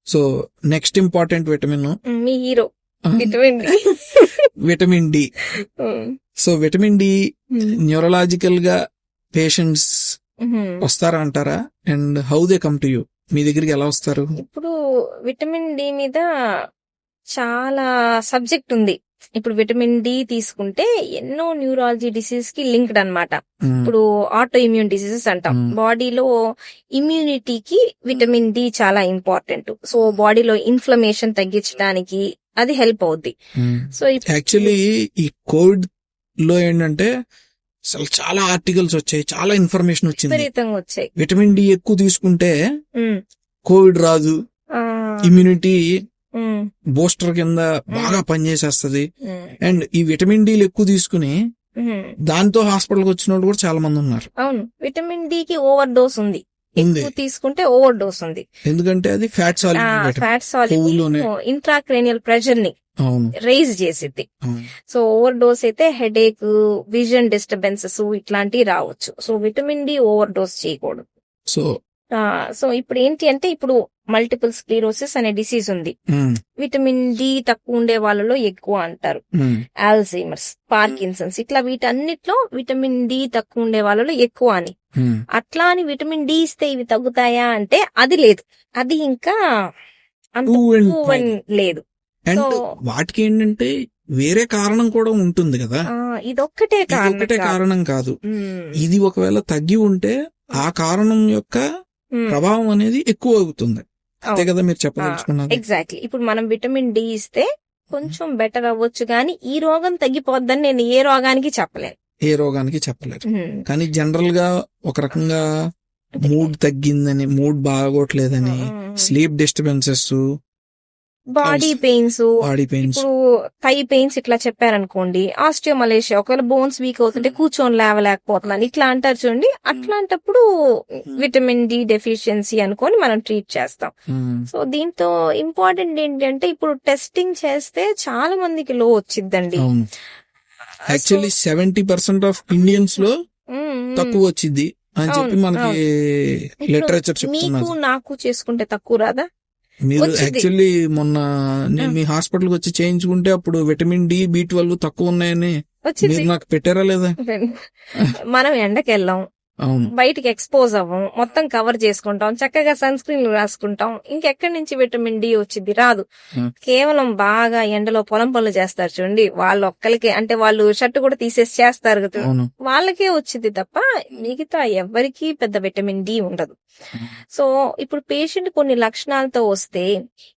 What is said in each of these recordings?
So next important vitamin మీ hero vitamin D. Vitamin D. So vitamin D neurological గా patients వస్తారా అంటారా? And how they come to you? మీ దగ్గరికి ఎలా వస్తారు? ఇప్పుడు విటమిన్ డి మీద చాలా సబ్జెక్ట్ ఉంది. ఇప్పుడు విటమిన్ డి తీసుకుంటే ఎన్నో న్యూరాలజీ డిసీజ్ కి లింక్డ్ అన్నమాట. ఇప్పుడు ఆటో ఇమ్యూన్ డిసీజెస్ అంటాం. బాడీలో ఇమ్యూనిటీకి విటమిన్ డి చాలా ఇంపార్టెంట్. సో బాడీలో ఇన్ఫ్లమేషన్ తగ్గించడానికి అది హెల్ప్ అవుద్ది. సో యాక్చువల్లీ ఈ కోవిడ్ లో ఏంటంటే అసలు చాలా ఆర్టికల్స్ వచ్చాయి, చాలా ఇన్ఫర్మేషన్ వచ్చింది, విపరీతంగా వచ్చాయి. విటమిన్ డి ఎక్కువ తీసుకుంటే కోవిడ్ రాదు, ఇమ్యూనిటీ బూస్టర్ కింద బాగా పనిచేసేస్తది. అండ్ ఈ విటమిన్ డి ఎక్కువ తీసుకుని దాంతో హాస్పిటల్కి వచ్చిన వాళ్ళు కూడా చాలా మంది ఉన్నారు. అవును, విటమిన్ డి కి ఓవర్ డోస్ ఉంది. ఎక్కువ తీసుకుంటే ఓవర్ డోస్ ఉంది. ఎందుకంటే అది ఫ్యాట్ సాల్యుబుల్, ఇంట్రాక్రేనియల్ ప్రెషర్ ని రైజ్ చేసిద్ది. సో ఓవర్ డోస్ అయితే హెడేక్, విజన్ డిస్టర్బెన్సెస్ ఇట్లాంటివి రావచ్చు. So vitamin D overdose చేయకూడదు. సో ఇప్పుడు ఏంటి అంటే ఇప్పుడు మల్టిపుల్ స్క్లీరోసిస్ అనే డిసీజ్ ఉంది. విటమిన్ డి తక్కువ ఉండే వాళ్ళలో ఎక్కువ అంటారు. ఆల్జైమర్స్, పార్కిన్సన్స్ ఇట్లా వీటన్నిటిలో విటమిన్ డి తక్కువ ఉండే వాళ్ళలో ఎక్కువ అని. అట్లా అని విటమిన్ డి ఇస్తే ఇవి తగ్గుతాయా అంటే అది లేదు. అది ఇంకా అంత లేదు. వాటికి ఏంటంటే వేరే కారణం కూడా ఉంటుంది కదా, ఇదొక్కటే కారణం కాదు. ఇది ఒకవేళ తగ్గి ఉంటే ఆ కారణం యొక్క ప్రభావం అనేది ఎక్కువ అవుతుంది. అంతే కదా మీరు చెప్పదలుచుకున్నారు? ఎగ్జాక్ట్లీ. ఇప్పుడు మనం విటమిన్ డి ఇస్తే కొంచెం బెటర్ అవ్వచ్చు, కానీ ఈ రోగం తగ్గిపోద్దని నేను ఏ రోగానికి చెప్పలేరు. కానీ జనరల్ గా ఒక రకంగా మూడ్ తగ్గిందని, మూడ్ బాగోట్లేదని, స్లీప్ డిస్టర్బెన్సెస్, బాడీ పెయిన్స్, ఇప్పుడు థై పెయిన్స్ ఇట్లా చెప్పారనుకోండి, ఆస్టియోమలేషియా, ఒకవేళ బోన్స్ వీక్ అవుతుంటే కూర్చొని లేవలేకపోతున్నాను ఇట్లా అంటారు చూడండి. అట్లాంటప్పుడు విటమిన్ డి డెఫిషియన్సీ అనుకొని మనం ట్రీట్ చేస్తాం. సో దీంతో ఇంపార్టెంట్ ఏంటంటే ఇప్పుడు టెస్టింగ్ చేస్తే చాలా మందికి లో వచ్చిద్దండి. యాక్చువల్లీ 70% ఆఫ్ ఇండియన్స్ లో తక్కువ వచ్చింది అని చెప్పి మనకి లిటరేచర్ చెప్తున్నారు. నాకు చేసుకుంటే తక్కువ రాదా? మీరు యాక్చువల్లీ మొన్న నేను మీ హాస్పిటల్కి వచ్చి చేయించుకుంటే అప్పుడు విటమిన్ డి, B12 తక్కువ ఉన్నాయని మీరు నాకు పెట్టారా లేదా? మనం ఎండకెళ్ళాం, బయటికి ఎక్స్పోజ్ అవ్వం, మొత్తం కవర్ చేసుకుంటాం, చక్కగా సన్ స్క్రీన్ రాసుకుంటాం. ఇంకెక్కడి నుంచి విటమిన్ డి వచ్చింది? రాదు. కేవలం బాగా ఎండలో పొలం పనులు చేస్తారు చూడండి, వాళ్ళు ఒక్కరికే, అంటే వాళ్ళు షర్ట్ కూడా తీసేసి చేస్తారు కదా, వాళ్ళకే వచ్చింది తప్ప మిగతా ఎవరికి పెద్ద విటమిన్ డి ఉండదు. సో ఇప్పుడు పేషెంట్ కొన్ని లక్షణాలతో వస్తే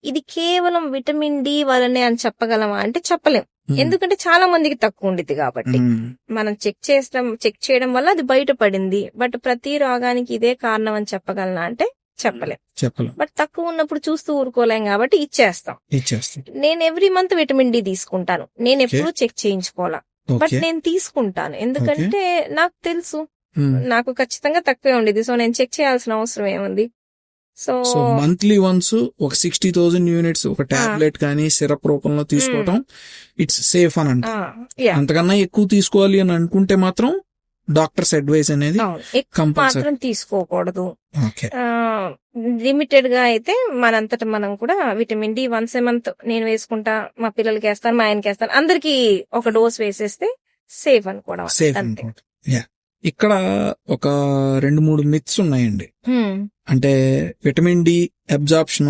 ఇది కేవలం విటమిన్ డి వల్లనే అని చెప్పగలమా అంటే చెప్పలేం. ఎందుకంటే చాలా మందికి తక్కువ ఉండిద్ది కాబట్టి. మనం చెక్ చేయడం వల్ల అది బయటపడింది. బట్ ప్రతి రోగానికి ఇదే కారణం అని చెప్పగలనా అంటే చెప్పలేం. బట్ తక్కువ ఉన్నప్పుడు చూస్తూ ఊరుకోలేం కాబట్టి ఇచ్చేస్తాం. నేను ఎవ్రీ మంత్ విటమిన్ డి తీసుకుంటాను. నేను ఎప్పుడూ చెక్ చేయించుకోవాలా, బట్ నేను తీసుకుంటాను. ఎందుకంటే నాకు తెలుసు నాకు ఖచ్చితంగా తక్కువే ఉండేది. సో నేను చెక్ చేయాల్సిన అవసరం ఏముంది? సో మంత్లీ వన్స్ ఒక 60,000 యూనిట్స్ ఒక టాబ్లెట్ కానీ సిరప్ రూపంలో తీసుకోవటం ఇట్స్ సేఫ్ అని అంట. అంతకన్నా ఎక్కువ తీసుకోవాలి అని అనుకుంటే మాత్రం డాక్టర్స్ అడ్వైస్ అనేది మాత్రం తీసుకోకూడదు. లిమిటెడ్ గా అయితే మనంతటా మనం కూడా విటమిన్ డి వన్స్ ఏ మంత్ నేను వేసుకుంటా, మా పిల్లలకి వేస్తాను, మా ఆయనకి వేస్తాను, అందరికి ఒక డోస్ వేసేస్తే సేఫ్ అనుకోవడం. ఇక్కడ ఒక 2-3 మిత్స్ ఉన్నాయండి. అంటే విటమిన్ డి అబ్జార్ప్షన్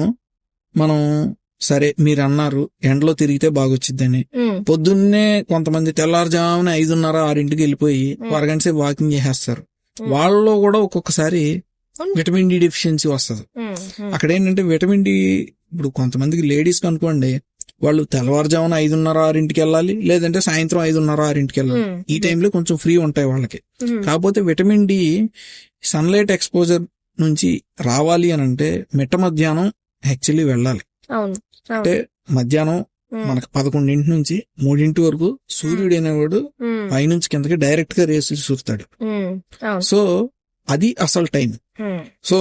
మనం సరే మీరు అన్నారు ఎండలో తిరిగితే బాగొచ్చిద్దని. పొద్దున్నే కొంతమంది తెల్లారుజామున 5:30-6 వెళ్ళిపోయి అరగంట సేపు వాకింగ్ చేసేస్తారు. వాళ్ళలో కూడా ఒక్కొక్కసారి విటమిన్ డి డెఫిషియన్సీ వస్తుంది. అక్కడ ఏంటంటే విటమిన్ డి ఇప్పుడు కొంతమందికి లేడీస్ కి అనుకోండి, వాళ్ళు తెల్లవారుజామున 5:30-6 వెళ్ళాలి, లేదంటే సాయంత్రం 5:30-6 వెళ్ళాలి. ఈ టైంలో కొంచెం ఫ్రీ ఉంటాయి వాళ్ళకి. కాకపోతే విటమిన్ డి సన్లైట్ ఎక్స్పోజర్ నుంచి రావాలి అని అంటే మిట్ట మధ్యాహ్నం యాక్చువల్లీ వెళ్ళాలి. అంటే మధ్యాహ్నం మనకు 11 నుంచి 3 వరకు సూర్యుడు అనేవాడు పైనుంచి కిందకి డైరెక్ట్ గా రేస్ చూస్తాడు. సో అది అసలు టైం. సో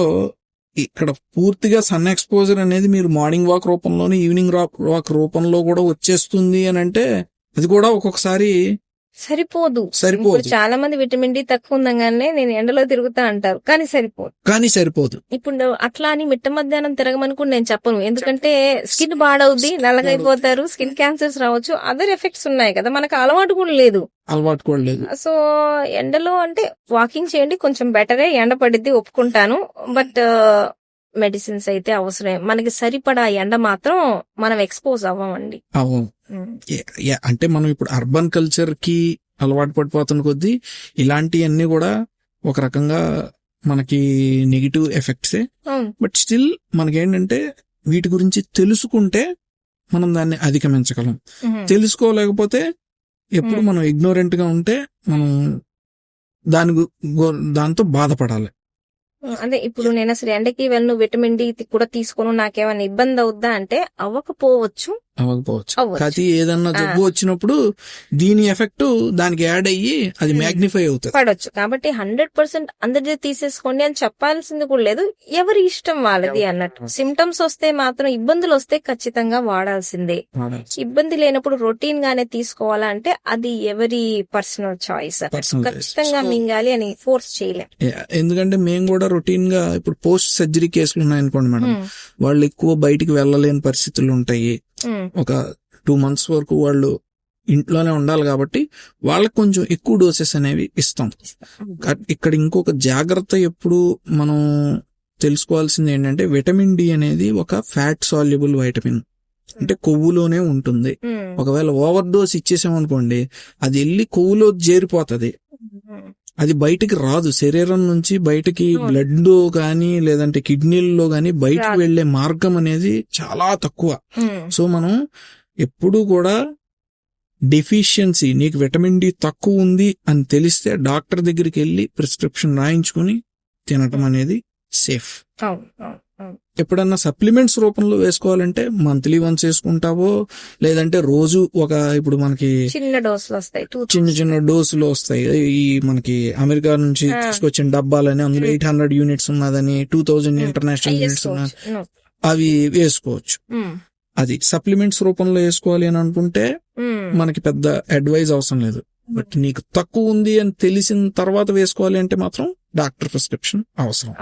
ఇక్కడ పూర్తిగా సన్ ఎక్స్పోజర్ అనేది మీరు మార్నింగ్ వాక్ రూపంలోని ఈవినింగ్ వాక్ రూపంలో కూడా వచ్చేస్తుంది అని అంటే అది కూడా ఒక్కొక్కసారి సరిపోదు. ఇప్పుడు చాలా మంది విటమిన్ డి తక్కువ ఉందగానే నేను ఎండలో తిరుగుతా అంటారు, కానీ సరిపోదు. ఇప్పుడు అట్లా అని మిట్ట మధ్యాహ్నం తిరగమని కూడా నేను చెప్పను, ఎందుకంటే స్కిన్ పాడవుద్ది, నల్లగైపోతారు, స్కిన్ క్యాన్సర్స్ రావచ్చు, అదర్ ఎఫెక్ట్స్ ఉన్నాయి కదా, మనకు అలవాటు కూడా లేదు. సో ఎండలో అంటే వాకింగ్ చేయండి, కొంచెం బెటరే, ఎండ పడిద్ది ఒప్పుకుంటాను, బట్ మెడిసిన్స్ అయితే అవసరమే. మనకి సరిపడా ఎండ మాత్రం మనం ఎక్స్పోజ్ అవ్వమండి. అంటే మనం ఇప్పుడు అర్బన్ కల్చర్ కి అలవాటు పడిపోతున్న కొద్దీ ఇలాంటివన్నీ కూడా ఒక రకంగా మనకి నెగిటివ్ ఎఫెక్ట్సే. బట్ స్టిల్ మనకేంటంటే వీటి గురించి తెలుసుకుంటే మనం దాన్ని అధిగమించగలం. తెలుసుకోలేకపోతే ఎప్పుడు మనం ఇగ్నోరెంట్ గా ఉంటే మనం దాంతో బాధపడాలి. అదే ఇప్పుడు నేను అసలు ఎండకి వెళ్ళను, విటమిన్ డి కూడా తీసుకోను, నాకేమైనా ఇబ్బంది అవుద్దా అంటే అవ్వకపోవచ్చు. కాకపోతే ఏదన్నా జబ్బు వచ్చినప్పుడు దీని ఎఫెక్ట్ దానికి యాడ్ అయ్యి అది మ్యాగ్నిఫై అవుతుంది, పడొచ్చు. కాబట్టి 100% అందరిది తీసేసుకోండి అని చెప్పాల్సింది కూడా లేదు, ఎవరి ఇష్టం వాళ్ళది అన్నట్టు. సిమ్టమ్స్ వస్తే మాత్రం, ఇబ్బందులు వస్తే ఖచ్చితంగా వాడాల్సిందే. ఇబ్బంది లేనప్పుడు రొటీన్ గానే తీసుకోవాలా అంటే అది ఎవరి పర్సనల్ చాయిస్. ఖచ్చితంగా మింగాలి అని ఫోర్స్ చేయలేం. ఎందుకంటే మేము కూడా రొటీన్ గా ఇప్పుడు పోస్ట్ సర్జరీ కేసులు ఉన్నాయనుకోండి మేడం, వాళ్ళు ఎక్కువ బయటికి వెళ్ళలేని పరిస్థితులు ఉంటాయి. ఒక 2 months వరకు వాళ్ళు ఇంట్లోనే ఉండాలి కాబట్టి వాళ్ళకి కొంచెం ఎక్కువ డోసెస్ అనేవి ఇస్తాం. ఇక్కడ ఇంకొక జాగ్రత్త ఎప్పుడు మనం తెలుసుకోవాల్సింది ఏంటంటే, విటమిన్ డి అనేది ఒక ఫ్యాట్ సాల్యుబుల్ వైటమిన్, అంటే కొవ్వులోనే ఉంటుంది. ఒకవేళ ఓవర్ డోస్ ఇచ్చేసామనుకోండి, అది వెళ్ళి కొవ్వులో చేరిపోతుంది, అది బయటికి రాదు. శరీరం నుంచి బయటికి బ్లడ్ లో గానీ లేదంటే కిడ్నీల్లో గానీ బయటకు వెళ్లే మార్గం అనేది చాలా తక్కువ. సో మనం ఎప్పుడు కూడా డెఫిషియన్సీ, నీకు విటమిన్ డి తక్కువ ఉంది అని తెలిస్తే డాక్టర్ దగ్గరికి వెళ్ళి ప్రిస్క్రిప్షన్ రాయించుకుని తినటం అనేది సేఫ్. ఎప్పుడన్నా సప్లిమెంట్స్ రూపంలో వేసుకోవాలంటే మంత్లీ వన్స్ వేసుకుంటావో, లేదంటే రోజు ఇప్పుడు మనకి చిన్న డోసులు వస్తాయి, చిన్న డోసులు వస్తాయి. ఈ మనకి అమెరికా నుంచి తీసుకొచ్చిన డబ్బాలని, అందులో 800 యూనిట్స్ ఉన్నదని, 2000 ఇంటర్నేషనల్ యూనిట్స్ ఉన్నది, అవి వేసుకోవచ్చు. అది సప్లిమెంట్స్ రూపంలో వేసుకోవాలి అని అనుకుంటే మనకి పెద్ద అడ్వైజ్ అవసరం లేదు. బట్ నీకు తక్కువ ఉంది అని తెలిసిన తర్వాత వేసుకోవాలి అంటే మాత్రం డాక్టర్ ప్రిస్క్రిప్షన్ అవసరం.